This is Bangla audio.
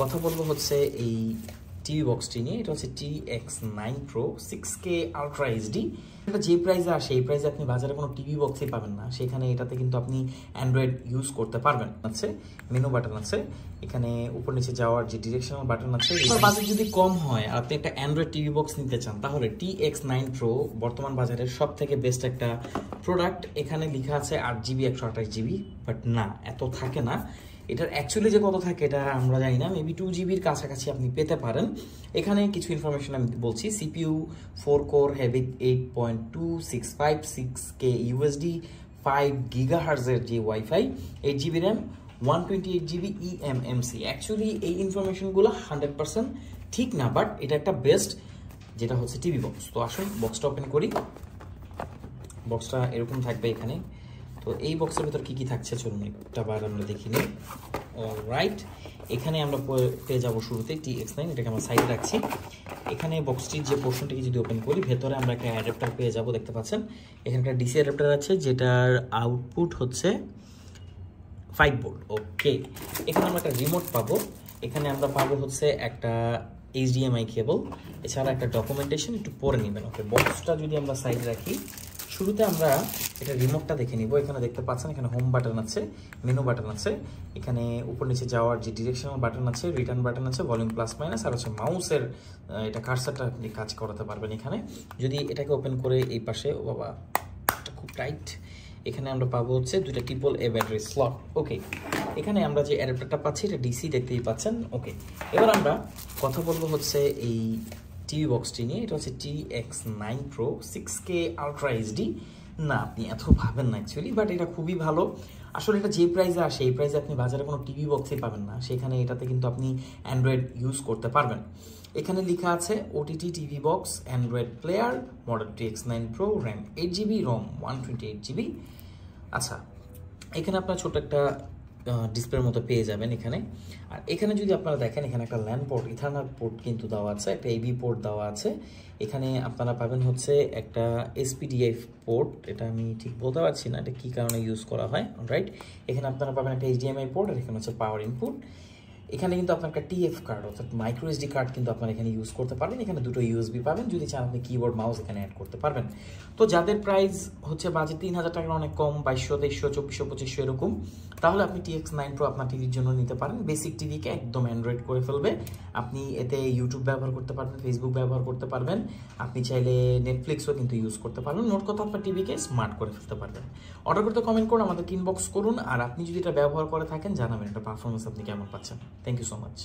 কথা বলবো হচ্ছে এই টিভি বক্সটি নিয়ে। এটা হচ্ছে TX9 Pro 6K Ultra HD। এটা যে প্রাইসে আসে এই প্রাইসে আপনি বাজারে কোনো টিভি বক্সই পাবেন না, সেখানে এটাতে কিন্তু আপনি অ্যান্ড্রয়েড ইউজ করতে পারবেন। আছে মেনু বাটন আছে, এখানে উপর নিচে যাওয়ার যে ডিরেকশনাল বাটন আছে। বাজেট যদি কম হয় আর আপনি একটা অ্যান্ড্রয়েড টিভি বক্স নিতে চান তাহলে TX9 Pro বর্তমান বাজারের সব থেকে বেস্ট একটা প্রোডাক্ট। এখানে লেখা আছে 8GB 128GB, বাট না, এত থাকে না। এটার অ্যাকচুয়ালি যে কত থাকে এটা আমরা জানি না, মেবি 2GBর কাছাকাছি আপনি পেতে পারেন। এখানে কিছু ইনফরমেশন আমি বলছি। CPU 4 core heavy 8.2656K USD 5 GHz এর যে wifi, 8GB RAM 128GB eMMC। Actually এই ইনফরমেশনগুলো 100% ঠিক না, বাট এটা একটা বেস্ট যেটা হচ্ছে টিভি বক্স। তো আসুন বক্সটা ওপেন করি। বক্সটা এরকম থাকবে এখানে। তো এই বক্সের ভিতর কি কি থাকছে চলুন একটা বার আমরা দেখি নিই। অলরাইট, এখানে আমরা পেয়ে যাবো শুরুতে TX9, এটাকে আমরা সাইডে রাখছি। এখানে বক্সটির যে পোর্শনটাকে যদি ওপেন করি, ভেতরে আমরা একটা অ্যাডাপ্টার পেয়ে যাবো, দেখতে পাচ্ছেন এখানে একটা ডিসি অ্যাডাপ্টার আছে যেটার আউটপুট হচ্ছে 5 ভোল্ট। ওকে, এখানে আমরা একটা রিমোট পাবো, এখানে আমরা পাবো হচ্ছে একটা HDMI কেবল, এছাড়া একটা ডকুমেন্টেশন, একটু পরে নেবেন। ওকে, বক্সটা যদি আমরা সাইড রাখি, শুরুতে আমরা এটা রিমোটটা দেখে নিব। এখানে দেখতে পাচ্ছেন এখানে হোম বাটন আছে, মেনু বাটন আছে, এখানে উপর নিচে যাওয়ার যে ডিরেকশনাল বাটন আছে, রিটার্ন বাটন আছে, ভলিউম প্লাস মাইনাস, আর হচ্ছে মাউসের এটা কার্সারটা আপনি কাজ করাতে পারবেন এখানে। যদি এটাকে ওপেন করে এই পাশে, ও বাবা এটা খুব টাইট, এখানে আমরা পাবো হচ্ছে দুইটা AAA ব্যাটারি স্লট। ওকে, এখানে আমরা যে অ্যাডাপ্টারটা পাচ্ছি এটা DC, দেখতেই পাচ্ছেন। ওকে, এবার আমরা কথা বলবো হচ্ছে এই টিভি বক্সটি নিয়ে। এটা হচ্ছে TX9 Pro 6K Ultra HD। না, আপনি এত ভাবেন না অ্যাকচুয়ালি, বাট এটা খুবই ভালো। আসলে এটা যে প্রাইসে আসে এই প্রাইসে আপনি বাজারে কোনো টিভি বক্সই পাবেন না, সেখানে এটাতে কিন্তু আপনি অ্যান্ড্রয়েড ইউজ করতে পারবেন। এখানে লেখা আছে OTT TV box, Android player, model TX9 Pro, RAM 8GB, ROM 128GB। আচ্ছা, এখানে আপনার ছোট একটা ডিসপ্লের মতো পেয়ে যাবেন এখানে। আর এখানে যদি আপনারা দেখেন, এখানে একটা ল্যান পোর্ট, ইথারনেট পোর্ট কিন্তু দেওয়া আছে, একটা AB পোর্ট দেওয়া আছে। এখানে আপনারা পাবেন হচ্ছে একটা SPDI পোর্ট, এটা আমি ঠিক বলতে পারছি না এটা কী কারণে ইউজ করা হয়। রাইট, এখানে আপনারা পাবেন একটা HDMI পোর্ট, আর এখানে হচ্ছে পাওয়ার ইনপুট। এখানে কিন্তু আপনার একটা TF কার্ড অর্থাৎ মাইক্রো SD কার্ড কিন্তু আপনারা এখানে ইউজ করতে পারবেন। এখানে দুটো USB পাবেন, যদি চান আপনি কিবোর্ড মাউস এখানে অ্যাড করতে পারবেন। তো যাদের প্রাইস হচ্ছে বাজেট 3000 টাকার অনেক কম, 2200, 2300, 2400, 2500 এরকম, তাহলে আপনি TX9 Pro আপনার টিভির জন্য নিতে পারেন। বেসিক টিভিকে একদম অ্যান্ড্রয়েড করে ফেলবে। আপনি এতে ইউটিউব ব্যবহার করতে পারবেন, ফেসবুক ব্যবহার করতে পারবেন, আপনি চাইলে নেটফ্লিক্সও কিন্তু ইউজ করতে পারবেন। নোট কথা, আপনার টিভিকে স্মার্ট করে ফেলতে পারবেন। অর্ডার করতে কমেন্ট করুন, আমাদের ইনবক্স করুন, আর আপনি যদি এটা ব্যবহার করে থাকেন জানাবেন এটা পারফরমেন্স আপনি কেমন পাচ্ছেন। Thank you so much.